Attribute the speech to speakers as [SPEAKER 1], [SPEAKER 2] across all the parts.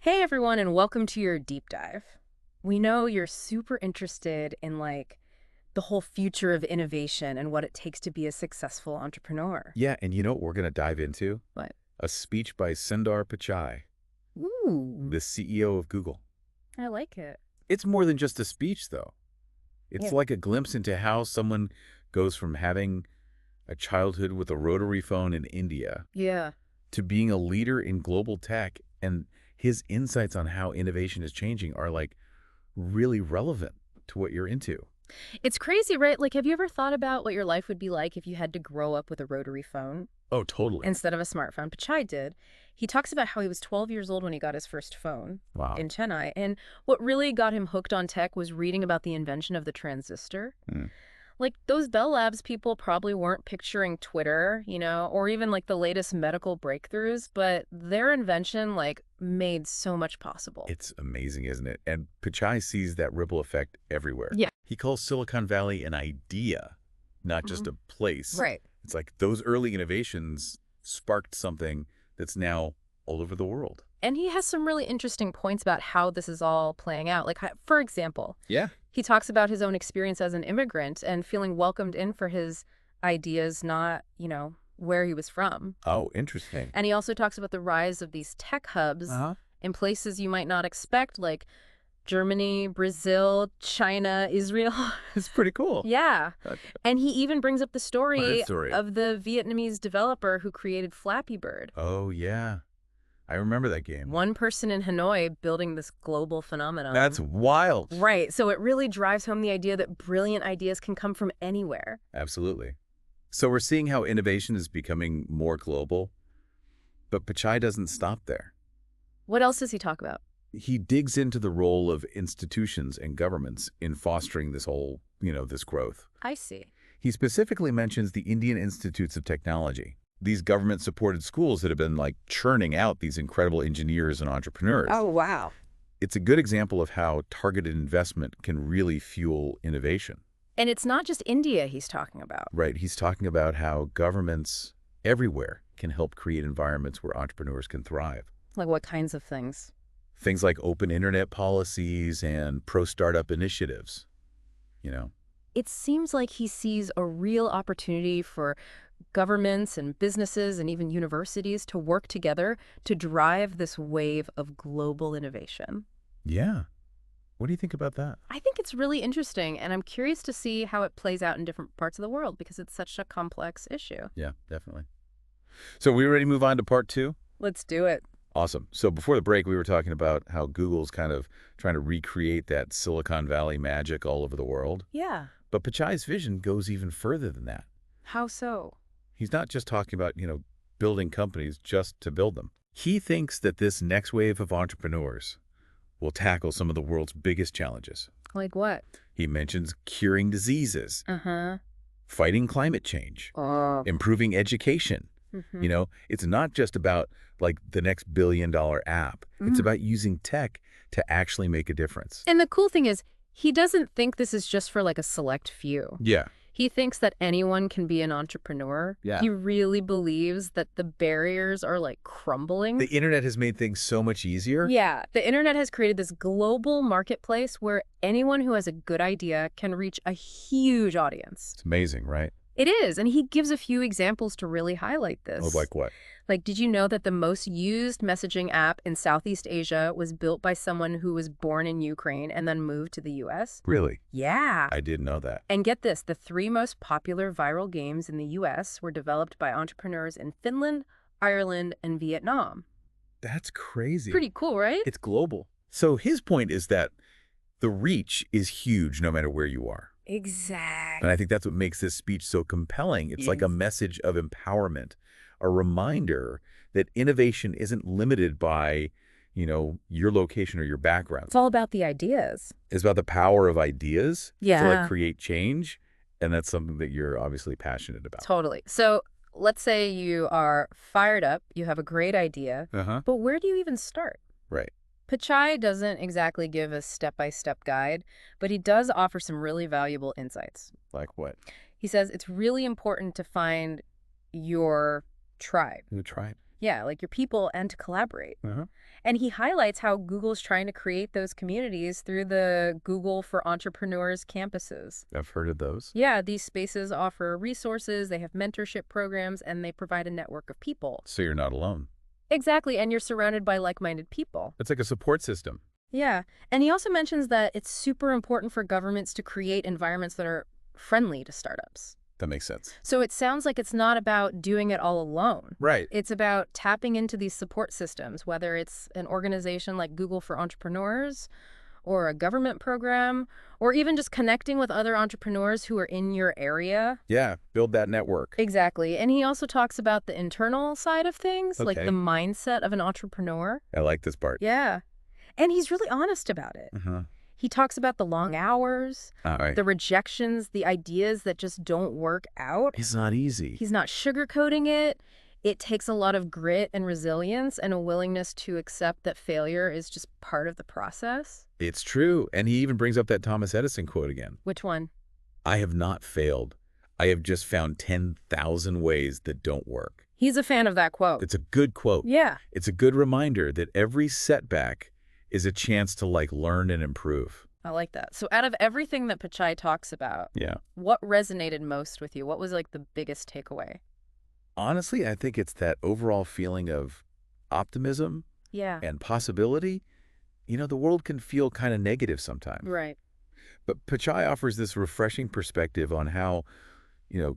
[SPEAKER 1] Hey everyone, and welcome to your deep dive. We know you're super interested in the whole future of innovation and what it takes to be a successful entrepreneur.
[SPEAKER 2] Yeah, and you know what we're going to dive into?
[SPEAKER 1] What?
[SPEAKER 2] A speech by Sundar Pichai,
[SPEAKER 1] Ooh,
[SPEAKER 2] the CEO of Google.
[SPEAKER 1] I like it.
[SPEAKER 2] It's more than just a speech, though. It's
[SPEAKER 1] Yeah.
[SPEAKER 2] like a glimpse into how someone goes from having a childhood with a rotary phone in India
[SPEAKER 1] Yeah.
[SPEAKER 2] to being a leader in global tech, and his insights on how innovation is changing are really relevant to what you're into.
[SPEAKER 1] It's crazy, right? Have you ever thought about what your life would be like if you had to grow up with a rotary phone
[SPEAKER 2] Oh, totally.
[SPEAKER 1] instead of a smartphone? Pichai did. He talks about how he was 12 years old when he got his first phone
[SPEAKER 2] Wow.
[SPEAKER 1] in Chennai. And what really got him hooked on tech was reading about the invention of the transistor.
[SPEAKER 2] Hmm.
[SPEAKER 1] Those Bell Labs people probably weren't picturing Twitter, or even the latest medical breakthroughs, but their invention made so much possible.
[SPEAKER 2] It's amazing, isn't it? And Pichai sees that ripple effect everywhere.
[SPEAKER 1] Yeah.
[SPEAKER 2] He calls Silicon Valley an idea, not just a place.
[SPEAKER 1] Right.
[SPEAKER 2] It's like those early innovations sparked something that's now all over the world.
[SPEAKER 1] And he has some really interesting points about how this is all playing out. For example,
[SPEAKER 2] Yeah.
[SPEAKER 1] he talks about his own experience as an immigrant and feeling welcomed in for his ideas, not, where he was from.
[SPEAKER 2] Oh, interesting.
[SPEAKER 1] And he also talks about the rise of these tech hubs
[SPEAKER 2] Uh-huh.
[SPEAKER 1] in places you might not expect, like Germany, Brazil, China, Israel.
[SPEAKER 2] It's pretty cool.
[SPEAKER 1] Yeah.
[SPEAKER 2] Okay.
[SPEAKER 1] And he even brings up the story
[SPEAKER 2] Story.
[SPEAKER 1] of the Vietnamese developer who created Flappy Bird.
[SPEAKER 2] Oh, yeah. I remember that game.
[SPEAKER 1] One person in Hanoi building this global phenomenon.
[SPEAKER 2] That's wild.
[SPEAKER 1] Right. So it really drives home the idea that brilliant ideas can come from anywhere.
[SPEAKER 2] Absolutely. So we're seeing how innovation is becoming more global, but Pichai doesn't stop there.
[SPEAKER 1] What else does he talk about?
[SPEAKER 2] He digs into the role of institutions and governments in fostering this whole, this growth.
[SPEAKER 1] I see.
[SPEAKER 2] He specifically mentions the Indian Institutes of Technology, these government-supported schools that have been churning out these incredible engineers and entrepreneurs.
[SPEAKER 1] Oh, wow.
[SPEAKER 2] It's a good example of how targeted investment can really fuel innovation.
[SPEAKER 1] And it's not just India he's talking about.
[SPEAKER 2] Right. He's talking about how governments everywhere can help create environments where entrepreneurs can thrive.
[SPEAKER 1] Like what kinds of things?
[SPEAKER 2] Things like open internet policies and pro-startup initiatives,
[SPEAKER 1] It seems like he sees a real opportunity for governments and businesses and even universities to work together to drive this wave of global innovation.
[SPEAKER 2] Yeah. What do you think about that?
[SPEAKER 1] I think it's really interesting, and I'm curious to see how it plays out in different parts of the world because it's such a complex issue.
[SPEAKER 2] Yeah, definitely. So we ready to move on to part 2?
[SPEAKER 1] Let's do it.
[SPEAKER 2] Awesome. So before the break, we were talking about how Google's kind of trying to recreate that Silicon Valley magic all over the world.
[SPEAKER 1] Yeah.
[SPEAKER 2] But Pichai's vision goes even further than that.
[SPEAKER 1] How so?
[SPEAKER 2] He's not just talking about, building companies just to build them. He thinks that this next wave of entrepreneurs will tackle some of the world's biggest challenges.
[SPEAKER 1] Like what?
[SPEAKER 2] He mentions curing diseases,
[SPEAKER 1] Uh-huh.
[SPEAKER 2] fighting climate change,
[SPEAKER 1] Oh.
[SPEAKER 2] improving education. It's not just about the next billion-dollar app. It's about using tech to actually make a difference.
[SPEAKER 1] And the cool thing is, he doesn't think this is just for a select few.
[SPEAKER 2] Yeah.
[SPEAKER 1] He thinks that anyone can be an entrepreneur.
[SPEAKER 2] Yeah.
[SPEAKER 1] He really believes that the barriers are crumbling.
[SPEAKER 2] The internet has made things so much easier.
[SPEAKER 1] Yeah, the internet has created this global marketplace where anyone who has a good idea can reach a huge audience.
[SPEAKER 2] It's amazing, right?
[SPEAKER 1] It is, and he gives a few examples to really highlight this.
[SPEAKER 2] Oh, like what?
[SPEAKER 1] Did you know that the most used messaging app in Southeast Asia was built by someone who was born in Ukraine and then moved to the US?
[SPEAKER 2] Really?
[SPEAKER 1] Yeah.
[SPEAKER 2] I didn't know that.
[SPEAKER 1] And get this, the 3 most popular viral games in the US were developed by entrepreneurs in Finland, Ireland, and Vietnam.
[SPEAKER 2] That's crazy.
[SPEAKER 1] Pretty cool, right?
[SPEAKER 2] It's global. So his point is that the reach is huge no matter where you are.
[SPEAKER 1] Exactly.
[SPEAKER 2] And I think that's what makes this speech so compelling. It's like a message of empowerment, a reminder that innovation isn't limited by, your location or your background.
[SPEAKER 1] It's all about the ideas.
[SPEAKER 2] It's about the power of ideas to
[SPEAKER 1] Yeah.
[SPEAKER 2] create change. And that's something that you're obviously passionate about.
[SPEAKER 1] Totally. So let's say you are fired up, you have a great idea,
[SPEAKER 2] Uh-huh.
[SPEAKER 1] but where do you even start?
[SPEAKER 2] Right.
[SPEAKER 1] Pichai doesn't exactly give a step-by-step guide, but he does offer some really valuable insights.
[SPEAKER 2] Like what?
[SPEAKER 1] He says it's really important to find your tribe.
[SPEAKER 2] New tribe.
[SPEAKER 1] Yeah, like your people and to collaborate.
[SPEAKER 2] Uh-huh.
[SPEAKER 1] And he highlights how Google's trying to create those communities through the Google for Entrepreneurs campuses.
[SPEAKER 2] I've heard of those.
[SPEAKER 1] Yeah, these spaces offer resources, they have mentorship programs, and they provide a network of people.
[SPEAKER 2] So you're not alone.
[SPEAKER 1] Exactly, and you're surrounded by like-minded people.
[SPEAKER 2] It's like a support system.
[SPEAKER 1] Yeah, and he also mentions that it's super important for governments to create environments that are friendly to startups.
[SPEAKER 2] That makes sense.
[SPEAKER 1] So it sounds like it's not about doing it all alone.
[SPEAKER 2] Right.
[SPEAKER 1] It's about tapping into these support systems, whether it's an organization like Google for Entrepreneurs or a government program, or even just connecting with other entrepreneurs who are in your area.
[SPEAKER 2] Yeah, build that network.
[SPEAKER 1] Exactly. And he also talks about the internal side of things, like
[SPEAKER 2] Okay.
[SPEAKER 1] the mindset of an entrepreneur.
[SPEAKER 2] I like this part.
[SPEAKER 1] Yeah. And he's really honest about it.
[SPEAKER 2] Uh-huh.
[SPEAKER 1] He talks about the long hours,
[SPEAKER 2] All right.
[SPEAKER 1] the rejections, the ideas that just don't work out.
[SPEAKER 2] It's not easy.
[SPEAKER 1] He's not sugarcoating it. It takes a lot of grit and resilience and a willingness to accept that failure is just part of the process.
[SPEAKER 2] It's true. And he even brings up that Thomas Edison quote again.
[SPEAKER 1] Which one?
[SPEAKER 2] I have not failed. I have just found 10,000 ways that don't work.
[SPEAKER 1] He's a fan of that quote.
[SPEAKER 2] It's a good quote.
[SPEAKER 1] Yeah.
[SPEAKER 2] It's a good reminder that every setback is a chance to learn and improve.
[SPEAKER 1] I like that. So out of everything that Pichai talks about,
[SPEAKER 2] Yeah.
[SPEAKER 1] what resonated most with you? What was like the biggest takeaway?
[SPEAKER 2] Honestly, I think it's that overall feeling of optimism
[SPEAKER 1] Yeah.
[SPEAKER 2] and possibility. The world can feel kind of negative sometimes.
[SPEAKER 1] Right.
[SPEAKER 2] But Pichai offers this refreshing perspective on how,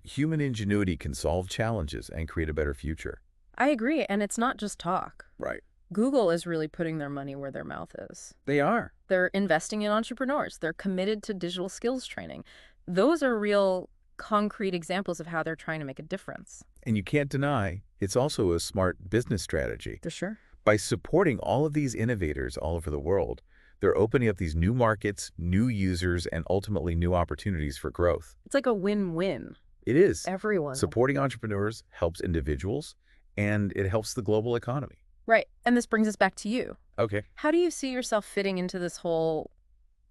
[SPEAKER 2] human ingenuity can solve challenges and create a better future.
[SPEAKER 1] I agree. And it's not just talk.
[SPEAKER 2] Right.
[SPEAKER 1] Google is really putting their money where their mouth is.
[SPEAKER 2] They are.
[SPEAKER 1] They're investing in entrepreneurs. They're committed to digital skills training. Those are real concrete examples of how they're trying to make a difference.
[SPEAKER 2] And you can't deny it's also a smart business strategy.
[SPEAKER 1] For sure.
[SPEAKER 2] By supporting all of these innovators all over the world, they're opening up these new markets, new users, and ultimately new opportunities for growth.
[SPEAKER 1] It's like a win-win.
[SPEAKER 2] It is.
[SPEAKER 1] Everyone.
[SPEAKER 2] Supporting entrepreneurs helps individuals, and it helps the global economy.
[SPEAKER 1] Right. And this brings us back to you.
[SPEAKER 2] Okay.
[SPEAKER 1] How do you see yourself fitting into this whole,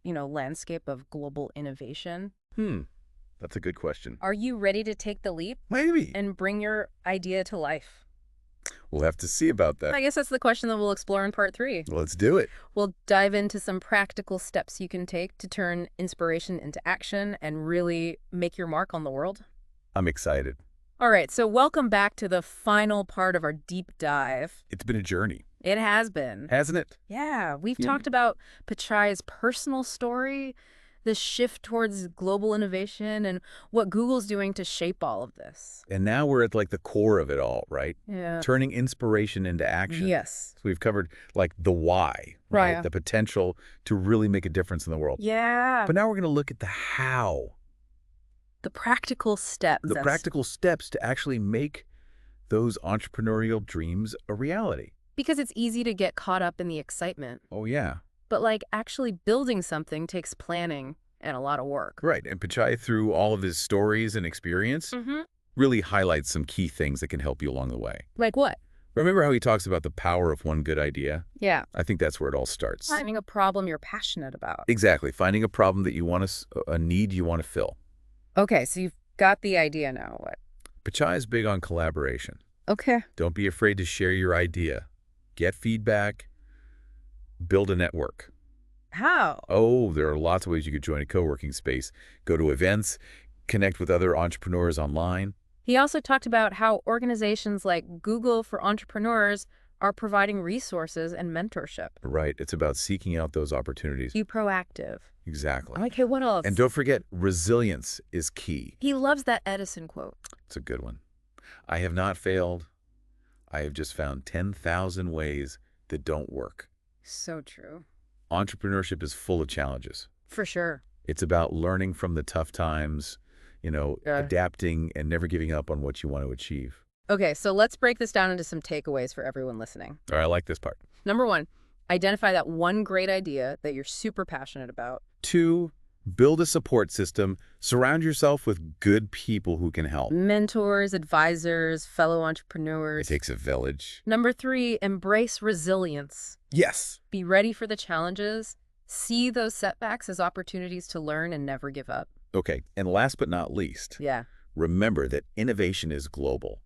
[SPEAKER 1] landscape of global innovation?
[SPEAKER 2] That's a good question.
[SPEAKER 1] Are you ready to take the leap
[SPEAKER 2] Maybe.
[SPEAKER 1] and bring your idea to life?
[SPEAKER 2] We'll have to see about that.
[SPEAKER 1] I guess that's the question that we'll explore in part 3.
[SPEAKER 2] Let's do it.
[SPEAKER 1] We'll dive into some practical steps you can take to turn inspiration into action and really make your mark on the world.
[SPEAKER 2] I'm excited.
[SPEAKER 1] All right, so welcome back to the final part of our deep dive.
[SPEAKER 2] It's been a journey,
[SPEAKER 1] It has been.
[SPEAKER 2] hasn't it?
[SPEAKER 1] Yeah, we've
[SPEAKER 2] Yeah.
[SPEAKER 1] talked about Pichai's personal story, the shift towards global innovation, and what Google's doing to shape all of this.
[SPEAKER 2] And now we're at the core of it all, right?
[SPEAKER 1] Yeah.
[SPEAKER 2] Turning inspiration into action.
[SPEAKER 1] Yes.
[SPEAKER 2] So we've covered the why,
[SPEAKER 1] Right.
[SPEAKER 2] The potential to really make a difference in the world.
[SPEAKER 1] Yeah.
[SPEAKER 2] But now we're going to look at the how,
[SPEAKER 1] The practical steps.
[SPEAKER 2] the practical steps to actually make those entrepreneurial dreams a reality.
[SPEAKER 1] Because it's easy to get caught up in the excitement.
[SPEAKER 2] Oh, yeah.
[SPEAKER 1] But actually building something takes planning and a lot of work.
[SPEAKER 2] Right. And Pichai, through all of his stories and experience,
[SPEAKER 1] Mm-hmm.
[SPEAKER 2] really highlights some key things that can help you along the way.
[SPEAKER 1] Like what?
[SPEAKER 2] Remember how he talks about the power of one good idea?
[SPEAKER 1] Yeah.
[SPEAKER 2] I think that's where it all starts.
[SPEAKER 1] Finding a problem you're passionate about.
[SPEAKER 2] Exactly. Finding a problem that you want to, a need you want to fill.
[SPEAKER 1] Okay, so you've got the idea now. What?
[SPEAKER 2] Pichai is big on collaboration.
[SPEAKER 1] Okay.
[SPEAKER 2] Don't be afraid to share your idea. Get feedback. Build a network.
[SPEAKER 1] How?
[SPEAKER 2] Oh, there are lots of ways you could join a co-working space. Go to events, connect with other entrepreneurs online.
[SPEAKER 1] He also talked about how organizations like Google for Entrepreneurs are providing resources and mentorship.
[SPEAKER 2] Right. It's about seeking out those opportunities.
[SPEAKER 1] Be proactive.
[SPEAKER 2] Exactly.
[SPEAKER 1] Okay, what else?
[SPEAKER 2] And don't forget, resilience is key.
[SPEAKER 1] He loves that Edison quote.
[SPEAKER 2] It's a good one. I have not failed. I have just found 10,000 ways that don't work.
[SPEAKER 1] So true.
[SPEAKER 2] Entrepreneurship is full of challenges.
[SPEAKER 1] For sure.
[SPEAKER 2] It's about learning from the tough times, adapting and never giving up on what you want to achieve.
[SPEAKER 1] Okay, so let's break this down into some takeaways for everyone listening.
[SPEAKER 2] All right, I like this part.
[SPEAKER 1] Number 1, identify that one great idea that you're super passionate about.
[SPEAKER 2] 2, build a support system. Surround yourself with good people who can help.
[SPEAKER 1] Mentors, advisors, fellow entrepreneurs.
[SPEAKER 2] It takes a village.
[SPEAKER 1] Number 3, embrace resilience.
[SPEAKER 2] Yes.
[SPEAKER 1] Be ready for the challenges. See those setbacks as opportunities to learn and never give up.
[SPEAKER 2] Okay, and last but not least,
[SPEAKER 1] Yeah.
[SPEAKER 2] remember that innovation is global.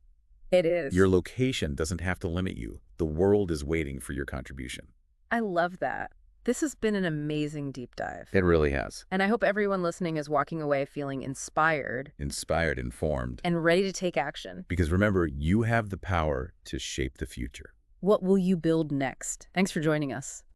[SPEAKER 1] It
[SPEAKER 2] Your
[SPEAKER 1] is.
[SPEAKER 2] location doesn't have to limit you. The world is waiting for your contribution.
[SPEAKER 1] I love that. This has been an amazing deep dive.
[SPEAKER 2] It really has.
[SPEAKER 1] And I hope everyone listening is walking away feeling inspired
[SPEAKER 2] Inspired, informed.
[SPEAKER 1] and ready to take action.
[SPEAKER 2] Because remember, you have the power to shape the future.
[SPEAKER 1] What will you build next? Thanks for joining us.